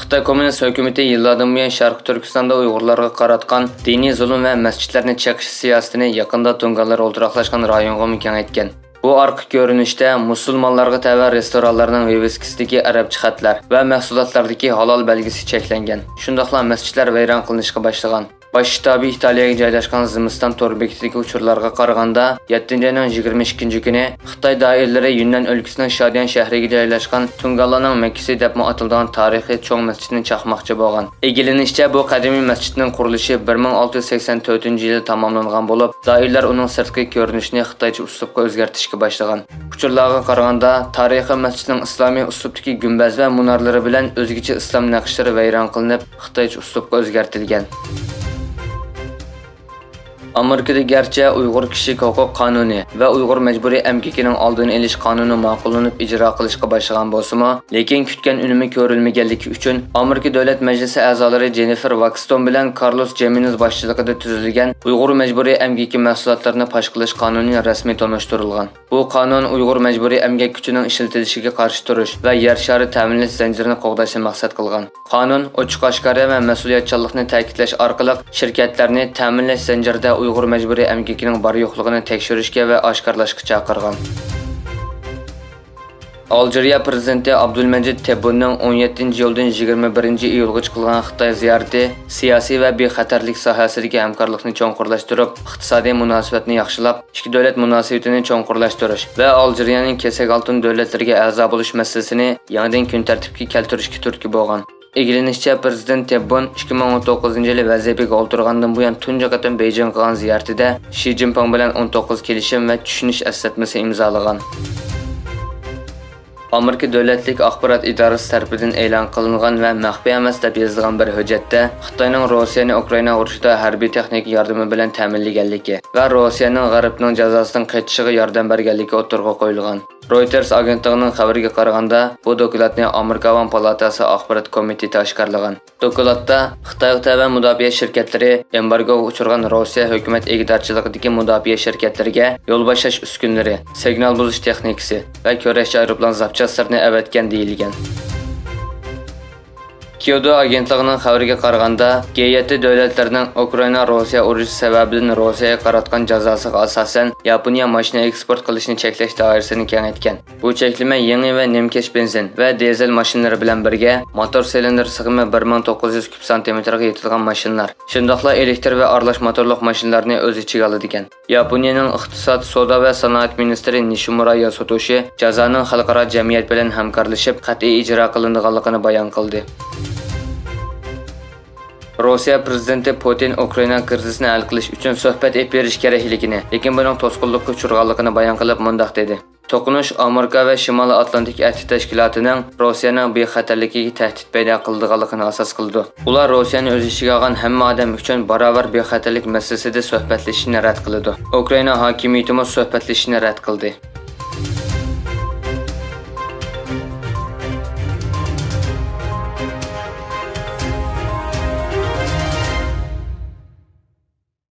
Xitoy Komünist hökuməti yıllardan buyon Şərqi Türkistanda Uyğurlarga qaratqan dini zulm və məscidlərini çəkiş siyasətini yaqında Tunganlar o'ltiraqlashgan rayonga kengaytgan. Bu arqa görünüşdə musulmonlarga təvə restoranlarning viviskisidagi arabcha xatlar və mahsulotlardagi halol belgisi cheklangan. Shundaqla masjidlar vayron qilinishga boshlagan. Baş shtabi İtaliyaga joylashgan Zimiston tor bekitidagi uchurlarga qaraganda 7-ayning 22 kuni Xitoy doiralari Yunnan o'lkasining Shadian shahriga joylashgan Tunganlarning Makkasi deb atilgan tarixiy cho'ng masjidni chaqmoqchi bo'lgan. Egilinishcha bu qadimiy masjidning qurilishi 1684-yilda tamomlangan bo'lib, doirlar uning sirtqi ko'rinishini xitoycha uslubga o'zgartirishga boshlagan. Uchurlarga qaraganda tarixiy masjidning islomiy uslubdagi gumbaz va munorlari bilan o'zgacha islom naqshlari vayron qilinib, xitoycha uslubga o'zgartirilgan. Amerikada garchi Uyg'ur kishilik huquq qonuni va Uyg'ur majburiy emgikining oldini olish qonuni ma'qullanib ijro qilishga boshlagan bo'lsa-mu, lekin kutgan unumi ko'rilmaganligi uchun Amerika Davlat Majlisi a'zolari Jennifer Waxton bilan Carlos Jimenez boshchiligida tuzilgan Uyg'ur majburiy emgiki mahsulotlarini fosh qilish qonuni rasmiy tanishtirilgan. Bu qonun Uyg'ur majburiy emgak kuchining ishlatilishiga qarshi turish va yer shari ta'minlash zanjirini qo'g'dashni maqsad qilgan. Qonun ochiq oshkora va mas'uliyatchanlikni ta'kidlash orqali shirkatlarni ta'minlash zanjirida Uyg'ur majburiy emgikining bor yo'qligini tekshirishga va oshkorlashga chaqirgan. Algeriya prezidenti Abdulmajid Tebbunning 17-iyuldan 21-iyulga qilgan Xitoy ziyorati siyosiy va bexatarlik sohasidagi hamkorlikni cho'nqurlashtirib, iqtisodiy munosabatni yaxshilab, ikki davlat munosabatini cho'nqurlashtirish va Algeriyaning kesak oltin davlatlariga a'zo bo'lish masalasini yangidan kun tartibga keltirishga turtki bo'lgan. Egilinishcha prezident Tebbun 2019-yili vazifaga o'tirgandan buyon tunji qatam Beijing qilgan ziyoratida Xi Jinping bilan 19 kelishim va tushunish eslatmasi imzolagan. Amerika Davlatlik axborot idorasi tomonidan e'lon qilingan va maxfiy emas deb yozilgan bir hujjatda Xitoyning Rossiyani Ukraina urushida harbiy texnika yordami bilan ta'minlaganligi va Rossiyaning G'arbning jazosidan qaytishiga yordam berganligi o'tirg'a qo'yilgan. Reuters agentligining xabariga qaraganda, bu dokladni Amerika Avam palatasi axborot komiteti oshkorlagan. Dokladda Xitoy tava mudofaa shirkatlari embargoga uchragan Rossiya hukumat egidorchiligidagi mudofaa shirkatlariga yo'l boshlash uskunalari, signal buzish texnikasi va kurashchi aeroplan zapchastlarini avatgan deyilgan. Kyoto agentligining xabariga qaraganda, G7 davlatlarining Ukraina-Rossiya urushi sababidan Rossiyaga qaratgan jazosiga asosan Yaponiya mashina eksport qilishni cheklash doirasini kengaytgan. Bu cheklama yangi va nemkesh benzin va dizel mashinalari bilan birga motor silindr sig'imi 1900 kub santimetrga yetilgan mashinalar, shundoqla elektr va aralash motorli mashinalarni o'z ichiga oladigan. Yaponiyaning iqtisod, savdo va sanoat ministri Nishimura Yasutoshi jazoning xalqaro jamiyat bilan hamkorlashib qat'iy ijro qilinadiganligini bayon qildi. Rossiya prezidenti Putin Ukraina krizini hal qilish uchun suhbat berish kerakligini, lekin buning to'sqinlikka uchraganligini bayon qilib mundaq dedi. To'qinish Amerika va Shimoliy Atlantik Ahdid tashkilotining Rossiyaning bexatarligiga tahdid paydo qilganligini asos qildi. Ular Rossiyani o'z ishiga olgan hamma odam uchun barobar bexatarlik masalasida suhbatlashishni rad qildi. Ukraina hokimiyati suhbatlashishni rad qildi.